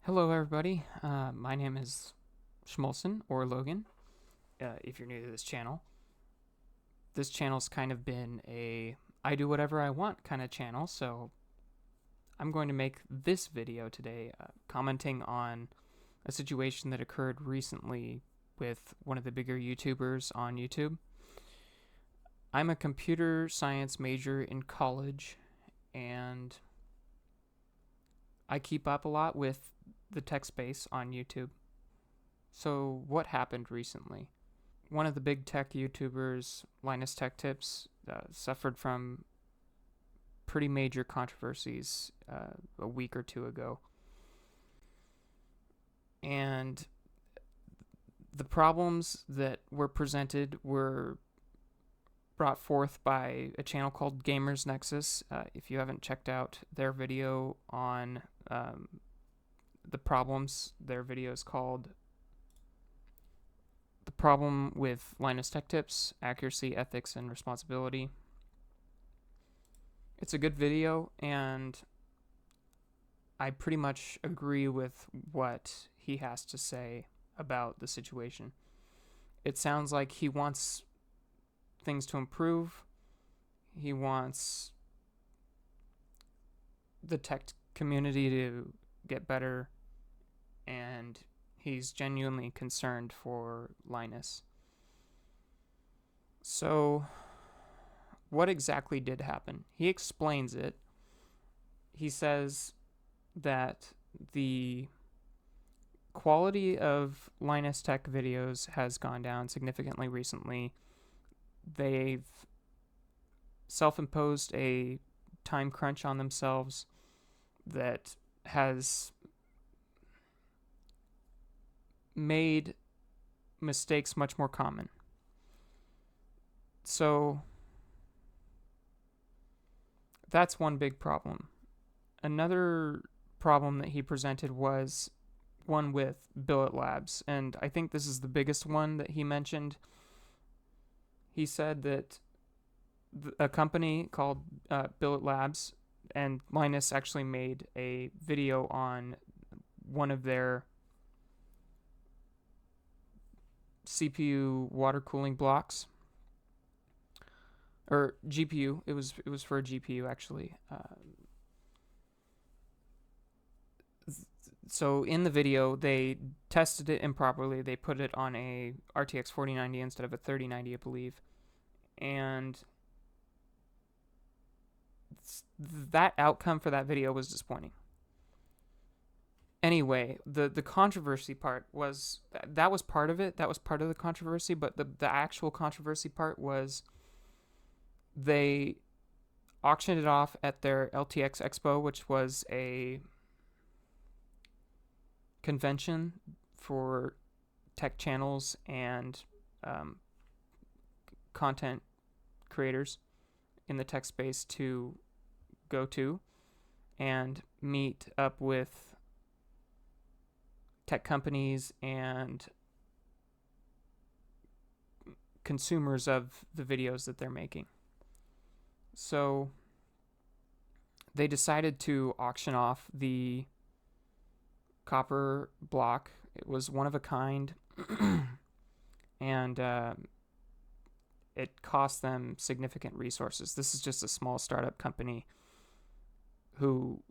Hello, everybody. My name is Schmolson, or Logan, if you're new to this channel. This channel's kind of been a I do whatever I want kind of channel, so I'm going to make this video today commenting on a situation that occurred recently with one of the bigger YouTubers on YouTube. I'm a computer science major in college, and I keep up a lot with the tech space on YouTube. So, what happened recently? One of the big tech YouTubers, Linus Tech Tips, suffered from pretty major controversies a week or two ago. And the problems that were presented were brought forth by a channel called Gamers Nexus. If you haven't checked out their video on the problems, their video is called The Problem with Linus Tech Tips, Accuracy, Ethics, and Responsibility. It's a good video, and I pretty much agree with what he has to say about the situation. It sounds like he wants things to improve. He wants the tech community to get better, and he's genuinely concerned for Linus. So, what exactly did happen? He explains it. He says that the quality of Linus Tech videos has gone down significantly recently. They've self-imposed a time crunch on themselves that has made mistakes much more common. So that's one big problem. Another problem that he presented was one with Billet Labs, and I think this is the biggest one that he mentioned. He said that a company called Billet Labs, and Linus actually made a video on one of their CPU water cooling blocks, or GPU. It was for a GPU actually. So in the video, they tested it improperly. They put it on a RTX 4090 instead of a 3090, I believe, and that outcome for that video was disappointing. Anyway, the controversy part was that was part of it. That was part of the controversy, but the actual controversy part was they auctioned it off at their LTX Expo, which was a convention for tech channels and content creators in the tech space to go to and meet up with tech companies and consumers of the videos that they're making. So they decided to auction off the copper block. It was one of a kind, and it cost them significant resources. This is just a small startup company who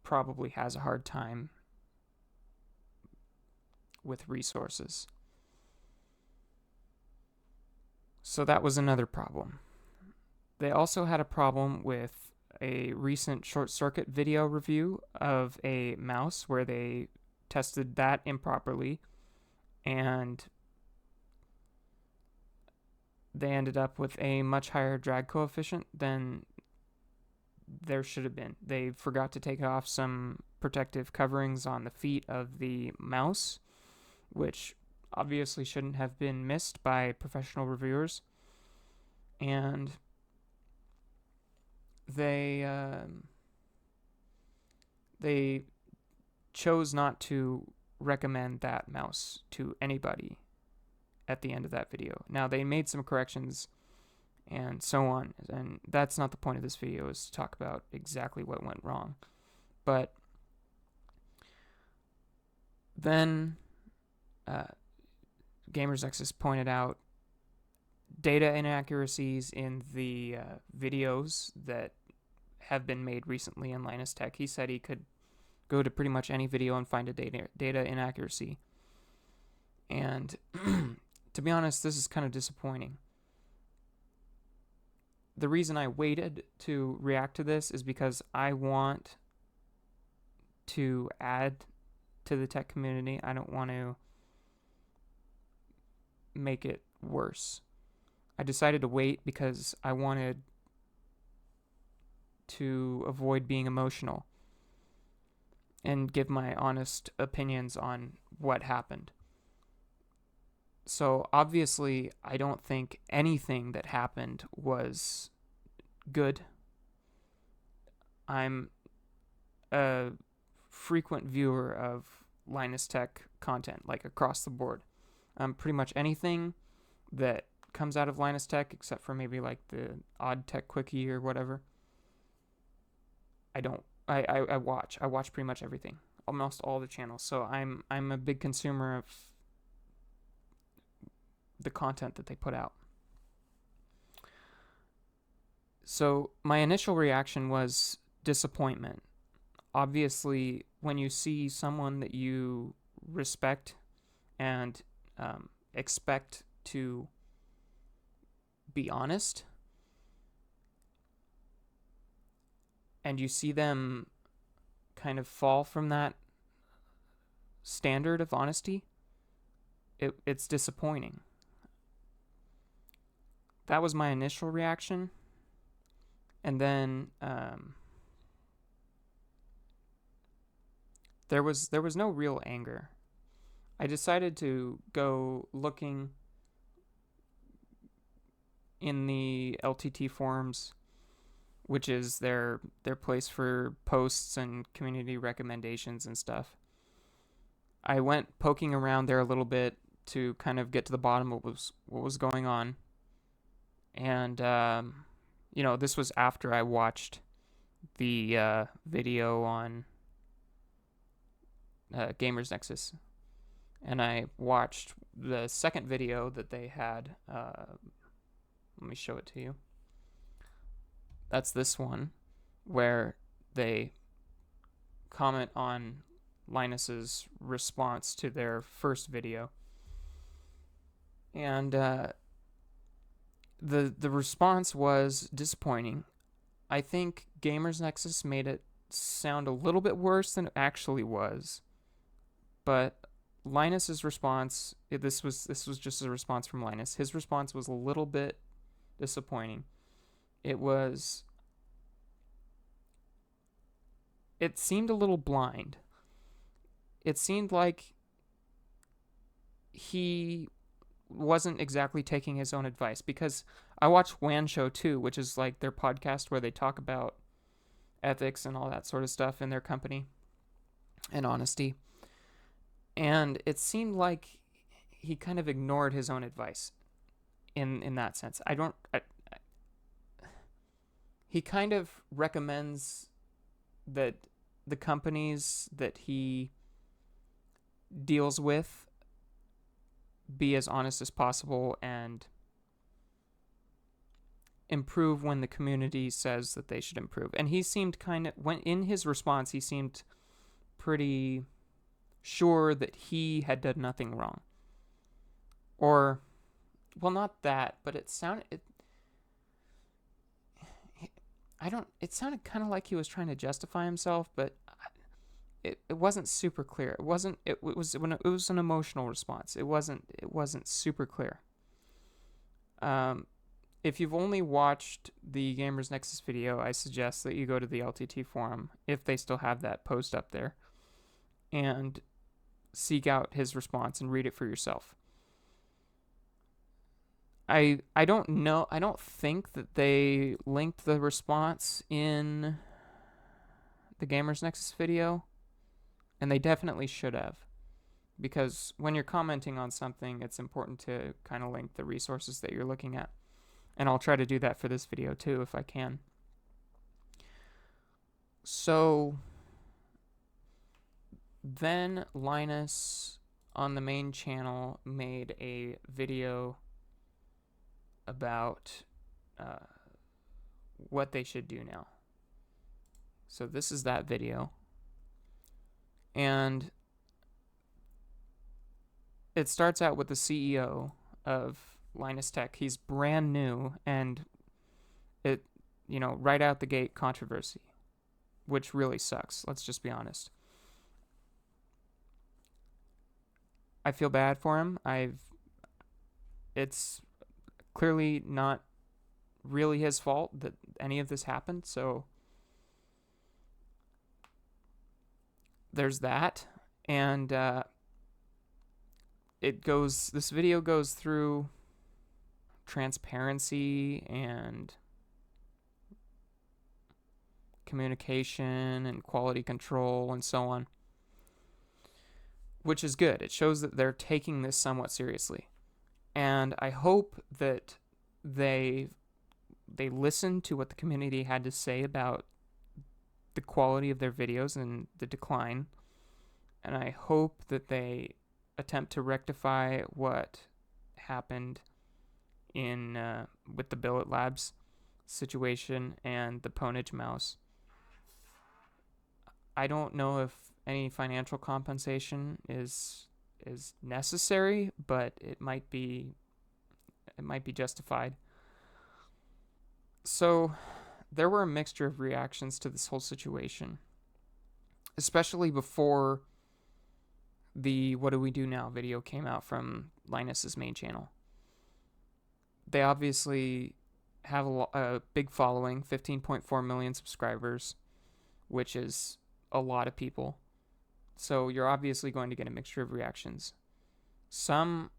probably has a hard time with resources. So that was another problem. They also had a problem with a recent short circuit video review of a mouse where they tested that improperly, and they ended up with a much higher drag coefficient than there should have been. They forgot to take off some protective coverings on the feet of the mouse, which obviously shouldn't have been missed by professional reviewers. And they chose not to recommend that mouse to anybody at the end of that video. Now, they made some corrections and so on, and that's not the point of this video, is to talk about exactly what went wrong. But Then Gamers Nexus pointed out data inaccuracies in the videos that have been made recently in Linus Tech. He said he could go to pretty much any video and find a data inaccuracy. And to be honest, this is kind of disappointing. The reason I waited to react to this is because I want to add to the tech community. I don't want to make it worse. I decided to wait because I wanted to avoid being emotional and give my honest opinions on what happened. So obviously, I don't think anything that happened was good. I'm a frequent viewer of Linus Tech content, like across the board. Pretty much anything that comes out of Linus Tech, except for maybe like the odd tech quickie or whatever, I watch. I watch pretty much everything, almost all the channels. So I'm a big consumer of the content that they put out. So my initial reaction was disappointment. Obviously, when you see someone that you respect and expect to be honest, and you see them kind of fall from that standard of honesty, it's disappointing. That was my initial reaction. And then there was no real anger. I decided to go looking in the LTT forums, which is their place for posts and community recommendations and stuff. I went poking around there a little bit to kind of get to the bottom of what was going on. And this was after I watched the video on Gamers Nexus, and I watched the second video that they had. Let me show it to you. That's this one, where they comment on Linus's response to their first video. And the response was disappointing. I think Gamers Nexus made it sound a little bit worse than it actually was. But Linus's response, this was just a response from Linus. His response was a little bit disappointing. It seemed a little blind. It seemed like he wasn't exactly taking his own advice, because I watch Wan Show too, which is like their podcast where they talk about ethics and all that sort of stuff in their company and honesty. And it seemed like he kind of ignored his own advice in that sense. He kind of recommends that the companies that he deals with be as honest as possible and improve when the community says that they should improve. And he seemed in his response, he seemed pretty sure that he had done nothing wrong. Or, well, not that, but it sounded kind of like he was trying to justify himself, but it wasn't super clear. It was an emotional response. It wasn't super clear. If you've only watched the Gamers Nexus video, I suggest that you go to the LTT forum, if they still have that post up there, and seek out his response and read it for yourself. I don't think that they linked the response in the Gamers Nexus video, and they definitely should have, because when you're commenting on something, it's important to kind of link the resources that you're looking at. And I'll try to do that for this video too, if I can. So Then Linus on the main channel made a video about what they should do now. So this is that video. And it starts out with the CEO of Linus Tech. He's brand new, and it, right out the gate, controversy, which really sucks. Let's just be honest. I feel bad for him. It's clearly not really his fault that any of this happened, so there's that. And this video goes through transparency and communication and quality control and so on, which is good. It shows that they're taking this somewhat seriously. And I hope that they listen to what the community had to say about the quality of their videos and the decline. And I hope that they attempt to rectify what happened in with the Billet Labs situation and the Ponage mouse. I don't know if any financial compensation is necessary, but it might be justified. So there were a mixture of reactions to this whole situation, especially before the "What Do We Do Now" video came out from Linus's main channel. They obviously have a big following, 15.4 million subscribers, which is a lot of people. So you're obviously going to get a mixture of reactions. Some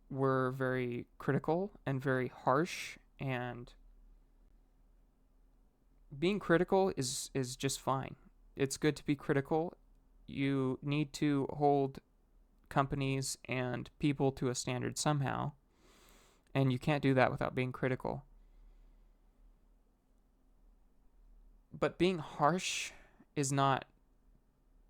were very critical and very harsh, and being critical is just fine. It's good to be critical. You need to hold companies and people to a standard somehow, and you can't do that without being critical. But being harsh is not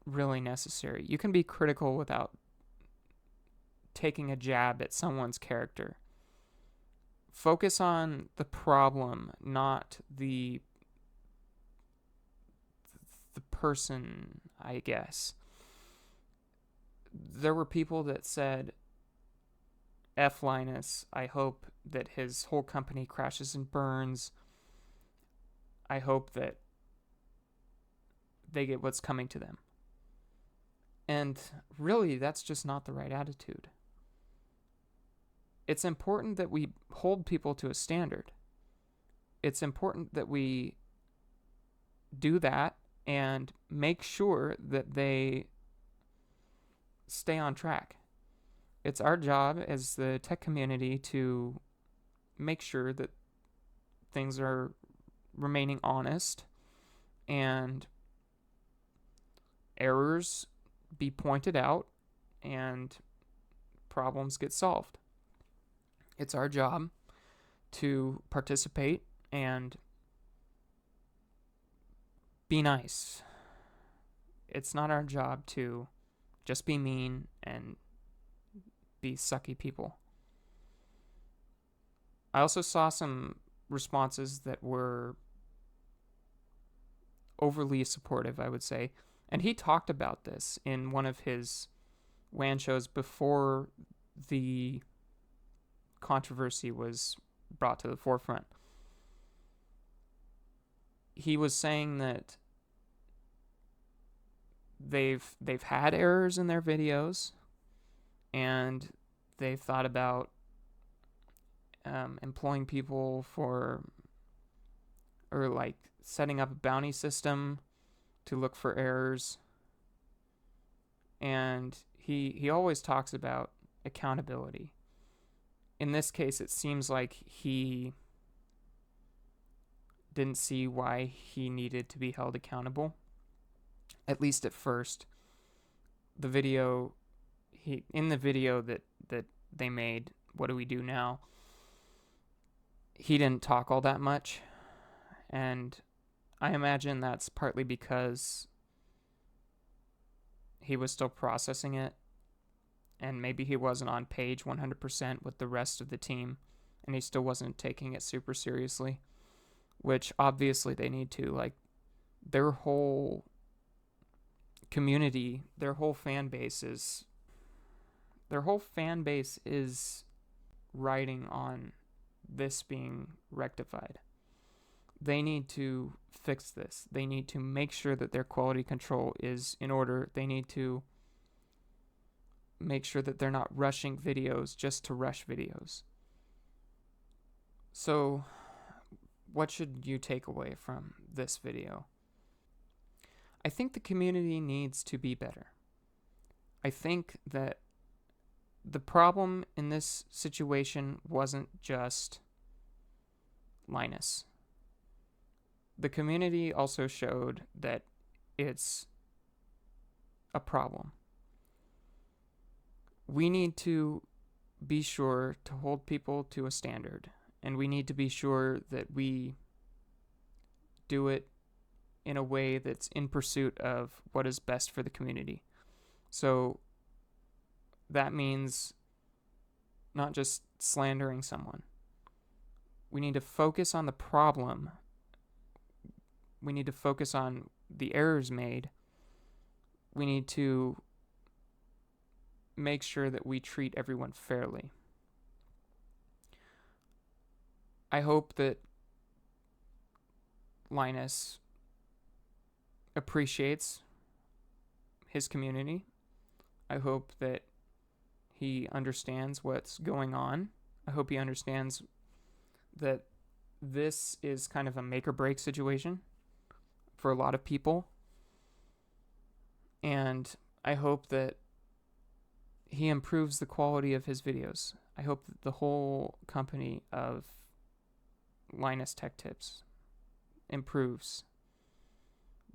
really necessary. You can be critical without taking a jab at someone's character. Focus on the problem, not the person, I guess. There were people that said, F Linus, I hope that his whole company crashes and burns. I hope that they get what's coming to them. And really, that's just not the right attitude. It's important that we hold people to a standard. It's important that we do that and make sure that they stay on track. It's our job as the tech community to make sure that things are remaining honest and errors be pointed out and problems get solved. It's our job to participate and be nice. It's not our job to just be mean and be sucky people. I also saw some responses that were overly supportive, I would say. And he talked about this in one of his WAN shows before the controversy was brought to the forefront. He was saying that they've had errors in their videos, and they've thought about employing people or like setting up a bounty system to look for errors. And he always talks about accountability. In this case, it seems like he didn't see why he needed to be held accountable, at least at first. In the video that they made, "What Do We Do Now?" he didn't talk all that much, and I imagine that's partly because he was still processing it, and maybe he wasn't on page 100% with the rest of the team, and he still wasn't taking it super seriously, which obviously they need to. Like, their whole community, their whole fan base is riding on this being rectified. They need to fix this. They need to make sure that their quality control is in order. They need to make sure that they're not rushing videos just to rush videos. So, what should you take away from this video? I think the community needs to be better. I think that the problem in this situation wasn't just Linus. The community also showed that it's a problem. We need to be sure to hold people to a standard, and we need to be sure that we do it in a way that's in pursuit of what is best for the community. So that means not just slandering someone. We need to focus on the problem. We need to focus on the errors made. We need to make sure that we treat everyone fairly. I hope that Linus appreciates his community. I hope that he understands what's going on. I hope he understands that this is kind of a make or break situation for a lot of people. And I hope that he improves the quality of his videos. I hope that the whole company of Linus Tech Tips improves,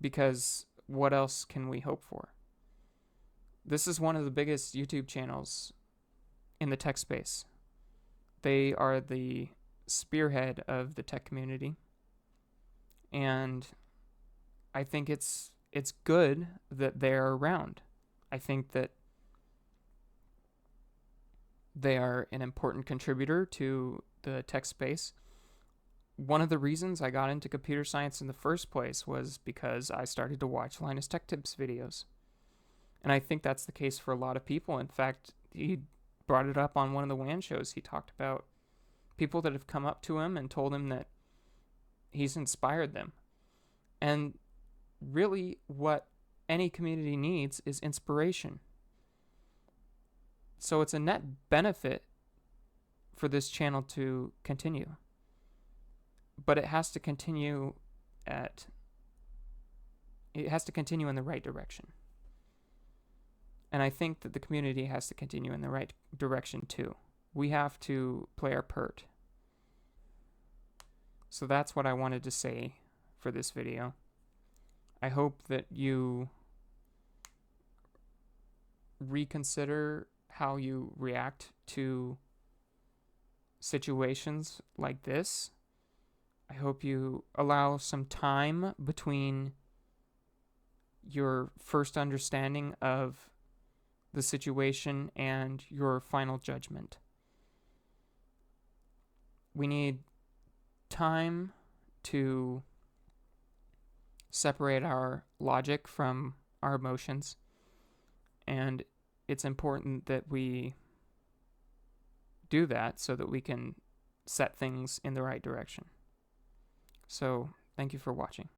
because what else can we hope for? This is one of the biggest YouTube channels in the tech space. They are the spearhead of the tech community, and I think it's good that they're around. I think that they are an important contributor to the tech space. One of the reasons I got into computer science in the first place was because I started to watch Linus Tech Tips videos. And I think that's the case for a lot of people. In fact, he brought it up on one of the WAN shows. He talked about people that have come up to him and told him that he's inspired them. And really, what any community needs is inspiration. So it's a net benefit for this channel to continue. But it has to continue in the right direction. And I think that the community has to continue in the right direction too. We have to play our part. So that's what I wanted to say for this video. I hope that you reconsider how you react to situations like this. I hope you allow some time between your first understanding of the situation and your final judgment. We need time to separate our logic from our emotions, and it's important that we do that so that we can set things in the right direction. So, thank you for watching.